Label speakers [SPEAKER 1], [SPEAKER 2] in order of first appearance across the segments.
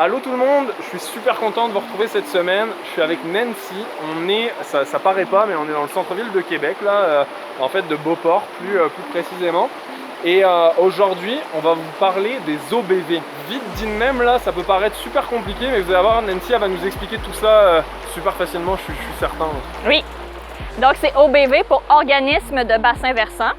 [SPEAKER 1] Allô tout le monde, je suis super content de vous retrouver cette semaine. Je suis avec Nancy. Ça paraît pas, mais on est dans le centre-ville de Québec, là, en fait de Beauport, plus précisément. Et aujourd'hui, on va vous parler des OBV. Vite dit de même, là, ça peut paraître super compliqué, mais vous allez voir, Nancy, elle va nous expliquer tout ça super facilement, je suis certain.
[SPEAKER 2] Oui, donc c'est OBV pour Organisme de bassin versant.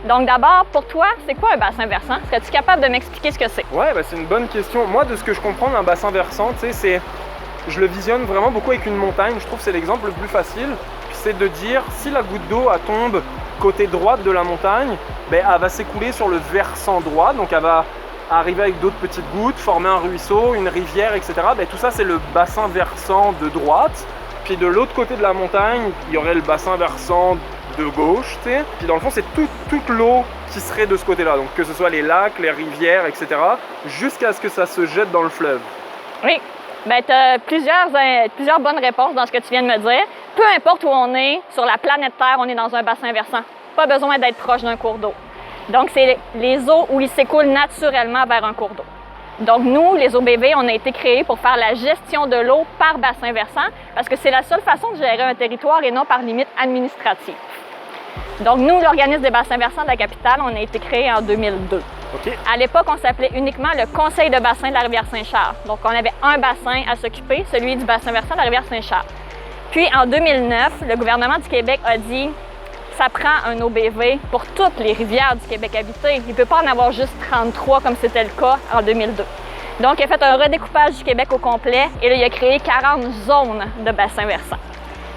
[SPEAKER 2] Donc d'abord, pour toi, c'est quoi un bassin versant? Serais-tu capable de m'expliquer ce que c'est?
[SPEAKER 1] Ouais, c'est une bonne question. Moi, de ce que je comprends d'un bassin versant, je le visionne vraiment beaucoup avec une montagne. Je trouve que c'est l'exemple le plus facile. C'est de dire, si la goutte d'eau tombe côté droite de la montagne, elle va s'écouler sur le versant droit. Donc elle va arriver avec d'autres petites gouttes, former un ruisseau, une rivière, etc. Tout ça, c'est le bassin versant de droite. Puis de l'autre côté de la montagne, il y aurait le bassin versant de gauche, tu sais. Puis dans le fond, c'est toute l'eau qui serait de ce côté-là. Donc que ce soit les lacs, les rivières, etc. jusqu'à ce que ça se jette dans le fleuve.
[SPEAKER 2] Oui, tu as plusieurs bonnes réponses dans ce que tu viens de me dire. Peu importe où on est, sur la planète Terre, on est dans un bassin versant. Pas besoin d'être proche d'un cours d'eau. Donc c'est les eaux où ils s'écoulent naturellement vers un cours d'eau. Donc nous, les OBV, on a été créés pour faire la gestion de l'eau par bassin versant parce que c'est la seule façon de gérer un territoire et non par limite administrative. Donc nous, l'organisme des bassins versants de la capitale, on a été créé en 2002.
[SPEAKER 1] Okay.
[SPEAKER 2] À l'époque, on s'appelait uniquement le Conseil de bassin de la rivière Saint-Charles. Donc on avait un bassin à s'occuper, celui du bassin versant de la rivière Saint-Charles. Puis en 2009, le gouvernement du Québec a dit ça prend un OBV pour toutes les rivières du Québec habitées. Il ne peut pas en avoir juste 33 comme c'était le cas en 2002. Donc, il a fait un redécoupage du Québec au complet et là, il a créé 40 zones de bassins versants.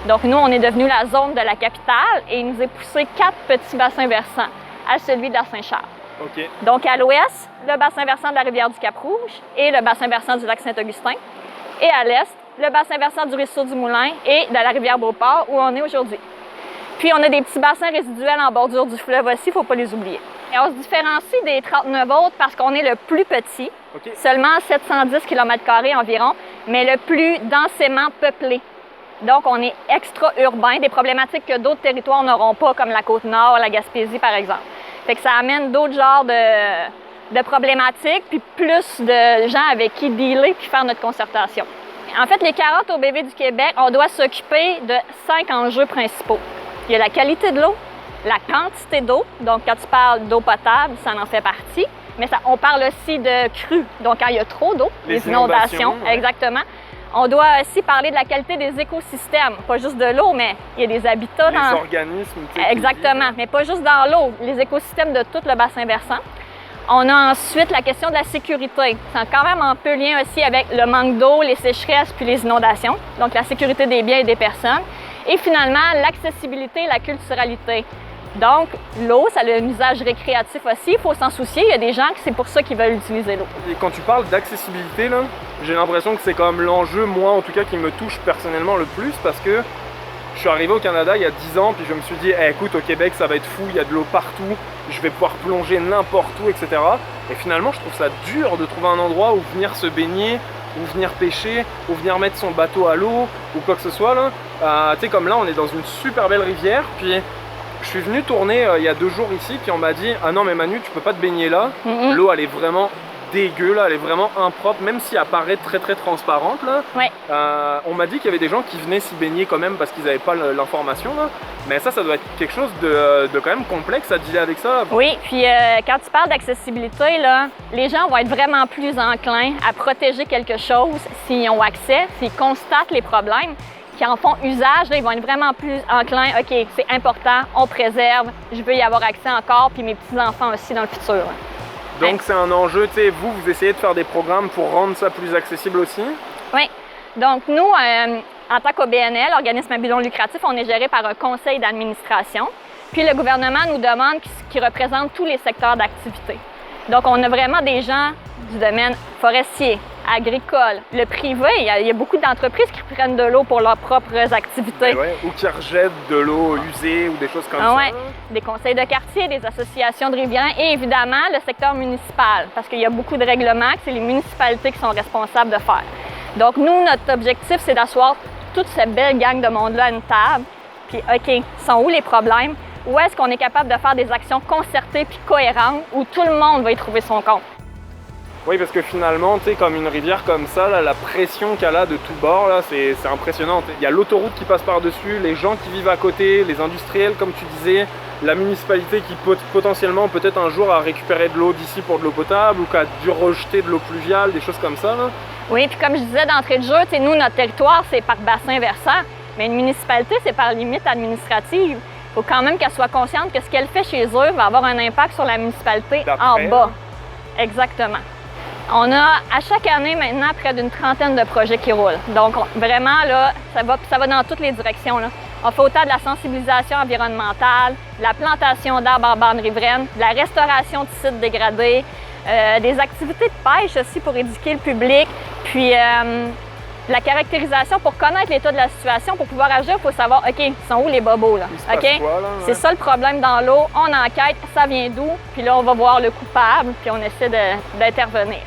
[SPEAKER 2] Donc, nous, on est devenu la zone de la capitale et il nous est poussé 4 petits bassins versants à celui de la Saint-Charles.
[SPEAKER 1] Okay.
[SPEAKER 2] Donc, à l'ouest, le bassin versant de la rivière du Cap-Rouge et le bassin versant du lac Saint-Augustin. Et à l'est, le bassin versant du ruisseau du Moulin et de la rivière Beauport où on est aujourd'hui. Puis, on a des petits bassins résiduels en bordure du fleuve aussi, il ne faut pas les oublier. Et on se différencie des 39 autres parce qu'on est le plus petit,
[SPEAKER 1] okay.
[SPEAKER 2] Seulement 710 km² environ, mais le plus densément peuplé. Donc, on est extra-urbain, des problématiques que d'autres territoires n'auront pas, comme la Côte-Nord, la Gaspésie, par exemple. Fait que ça amène d'autres genres de problématiques, puis plus de gens avec qui dealer puis faire notre concertation. En fait, les 40 OBV du Québec, on doit s'occuper de 5 enjeux principaux. Il y a la qualité de l'eau, la quantité d'eau, donc quand tu parles d'eau potable, ça en fait partie, mais on parle aussi de crue, donc quand il y a trop d'eau, les inondations, ouais. Exactement. On doit aussi parler de la qualité des écosystèmes, pas juste de l'eau, mais il y a des habitats
[SPEAKER 1] les organismes.
[SPEAKER 2] Exactement, mais pas juste dans l'eau, les écosystèmes de tout le bassin versant. On a ensuite la question de la sécurité. C'est quand même un peu lien aussi avec le manque d'eau, les sécheresses puis les inondations, donc la sécurité des biens et des personnes. Et finalement, l'accessibilité et la culturalité. Donc, l'eau, ça a un usage récréatif aussi, il faut s'en soucier. Il y a des gens que c'est pour ça qu'ils veulent utiliser l'eau.
[SPEAKER 1] Et quand tu parles d'accessibilité, là, j'ai l'impression que c'est quand même l'enjeu, moi en tout cas, qui me touche personnellement le plus parce que je suis arrivé au Canada il y a 10 ans, puis je me suis dit, écoute, au Québec, ça va être fou, il y a de l'eau partout, je vais pouvoir plonger n'importe où, etc. Et finalement, je trouve ça dur de trouver un endroit où venir se baigner, ou venir pêcher, ou venir mettre son bateau à l'eau, ou quoi que ce soit, là. Tu sais, comme là, on est dans une super belle rivière, puis je suis venu tourner il y a 2 jours ici, puis on m'a dit, ah non, mais Manu, tu peux pas te baigner là. L'eau, elle est vraiment dégueu, là, elle est vraiment impropre, même si elle paraît très très transparente, là.
[SPEAKER 2] Ouais.
[SPEAKER 1] On m'a dit qu'il y avait des gens qui venaient s'y baigner quand même parce qu'ils n'avaient pas l'information, là. Mais ça doit être quelque chose de quand même complexe à dealer avec ça.
[SPEAKER 2] Oui, puis quand tu parles d'accessibilité, là, les gens vont être vraiment plus enclins à protéger quelque chose s'ils ont accès, s'ils constatent les problèmes, qui en font usage, là, ils vont être vraiment plus enclins. OK, c'est important, on préserve, je veux y avoir accès encore, puis mes petits-enfants aussi dans le futur. Là.
[SPEAKER 1] Donc c'est un enjeu, tu sais, vous essayez de faire des programmes pour rendre ça plus accessible aussi?
[SPEAKER 2] Oui. Donc nous, en tant qu'OBNL, organisme à but non lucratif, on est géré par un conseil d'administration. Puis le gouvernement nous demande qui représente tous les secteurs d'activité. Donc on a vraiment des gens du domaine forestier, agricole, le privé. Il y a beaucoup d'entreprises qui prennent de l'eau pour leurs propres activités.
[SPEAKER 1] Ouais, ou qui rejettent de l'eau usée ou des choses comme ça.
[SPEAKER 2] Oui, des conseils de quartier, des associations de riverains et évidemment le secteur municipal, parce qu'il y a beaucoup de règlements que c'est les municipalités qui sont responsables de faire. Donc nous, notre objectif, c'est d'asseoir toute cette belle gang de monde-là à une table. Puis OK, sont où les problèmes? Où est-ce qu'on est capable de faire des actions concertées puis cohérentes où tout le monde va y trouver son compte?
[SPEAKER 1] Oui, parce que finalement, tu sais, comme une rivière comme ça, là, la pression qu'elle a de tous bords, là, c'est impressionnant. Il y a l'autoroute qui passe par-dessus, les gens qui vivent à côté, les industriels, comme tu disais, la municipalité qui potentiellement, peut-être un jour, a récupéré de l'eau d'ici pour de l'eau potable ou qui a dû rejeter de l'eau pluviale, des choses comme ça, là.
[SPEAKER 2] Oui, puis comme je disais d'entrée de jeu, tu sais, nous, notre territoire, c'est par bassin versant, mais une municipalité, c'est par limite administrative. Il faut quand même qu'elle soit consciente que ce qu'elle fait chez eux va avoir un impact sur la municipalité en bas. Exactement. On a à chaque année maintenant près d'une trentaine de projets qui roulent. Donc vraiment, là, ça va dans toutes les directions, là. On fait autant de la sensibilisation environnementale, de la plantation d'arbres en bande riveraine, de la restauration de sites dégradés, des activités de pêche aussi pour éduquer le public, puis la caractérisation pour connaître l'état de la situation, pour pouvoir agir, il faut savoir, OK, ils sont où les bobos, là? OK? C'est ça le problème dans l'eau, on enquête, ça vient d'où, puis là, on va voir le coupable, puis on essaie d'intervenir.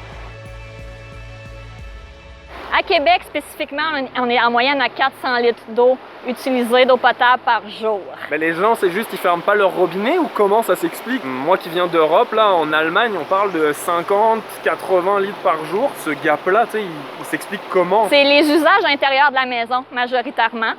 [SPEAKER 2] À Québec, spécifiquement, on est en moyenne à 400 litres d'eau utilisée, d'eau potable par jour.
[SPEAKER 1] Mais les gens, c'est juste, ils ferment pas leur robinet ou comment ça s'explique? Moi qui viens d'Europe, là, en Allemagne, on parle de 50, 80 litres par jour. Ce gap-là, tu sais, il s'explique comment?
[SPEAKER 2] C'est les usages intérieurs de la maison, majoritairement.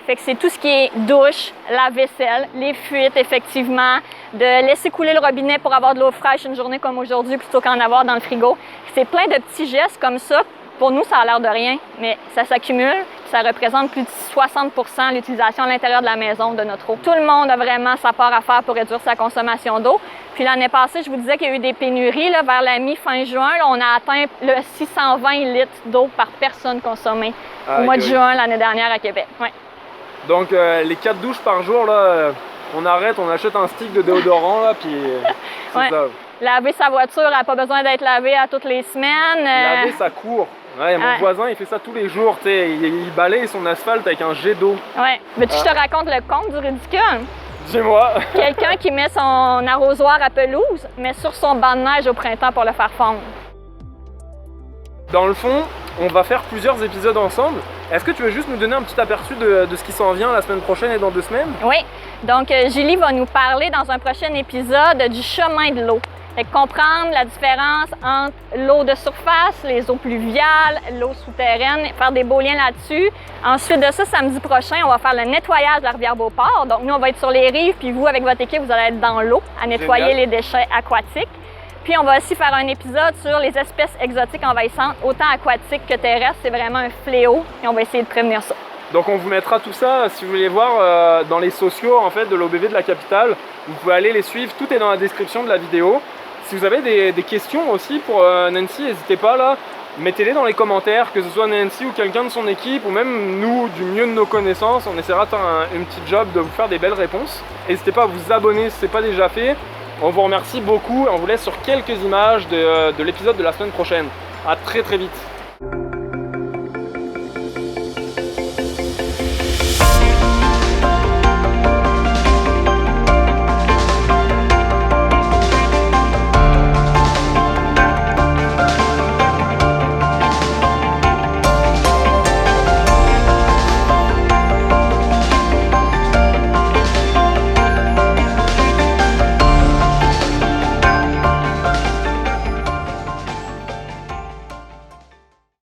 [SPEAKER 2] Fait que c'est tout ce qui est douche, lave-vaisselle, les fuites, effectivement, de laisser couler le robinet pour avoir de l'eau fraîche une journée comme aujourd'hui plutôt qu'en avoir dans le frigo. C'est plein de petits gestes comme ça. Pour nous, ça a l'air de rien, mais ça s'accumule. Ça représente plus de 60 % l'utilisation à l'intérieur de la maison de notre eau. Tout le monde a vraiment sa part à faire pour réduire sa consommation d'eau. Puis l'année passée, je vous disais qu'il y a eu des pénuries. Là, vers la mi-fin juin, là, on a atteint le 620 litres d'eau par personne consommée au mois de juin l'année dernière à Québec. Ouais.
[SPEAKER 1] Donc, les 4 douches par jour, là, on arrête, on achète un stick de déodorant, là, puis c'est ça.
[SPEAKER 2] Laver sa voiture, elle n'a pas besoin d'être lavée à toutes les semaines.
[SPEAKER 1] Laver sa cour. Ouais, mon voisin, il fait ça tous les jours, tu sais, il balaye son asphalte avec un jet d'eau.
[SPEAKER 2] Ouais, mais je te raconte le conte du ridicule.
[SPEAKER 1] Dis-moi.
[SPEAKER 2] Quelqu'un qui met son arrosoir à pelouse, mais sur son banc de neige au printemps pour le faire fondre.
[SPEAKER 1] Dans le fond, on va faire plusieurs épisodes ensemble. Est-ce que tu veux juste nous donner un petit aperçu de ce qui s'en vient la semaine prochaine et dans 2 semaines? Oui,
[SPEAKER 2] donc Julie va nous parler dans un prochain épisode du chemin de l'eau. Fait que comprendre la différence entre l'eau de surface, les eaux pluviales, l'eau souterraine, faire des beaux liens là-dessus. Ensuite de ça, samedi prochain, on va faire le nettoyage de la rivière Beauport. Donc nous, on va être sur les rives, puis vous, avec votre équipe, vous allez être dans l'eau à nettoyer les déchets aquatiques. Puis on va aussi faire un épisode sur les espèces exotiques envahissantes, autant aquatiques que terrestres. C'est vraiment un fléau et on va essayer de prévenir ça.
[SPEAKER 1] Donc on vous mettra tout ça, si vous voulez voir, dans les sociaux en fait, de l'OBV de la capitale. Vous pouvez aller les suivre, tout est dans la description de la vidéo. Si vous avez des questions aussi pour Nancy, n'hésitez pas là, mettez-les dans les commentaires, que ce soit Nancy ou quelqu'un de son équipe, ou même nous, du mieux de nos connaissances, on essaiera de faire une petite job de vous faire des belles réponses. N'hésitez pas à vous abonner si ce n'est pas déjà fait. On vous remercie beaucoup et on vous laisse sur quelques images de l'épisode de la semaine prochaine. À très vite.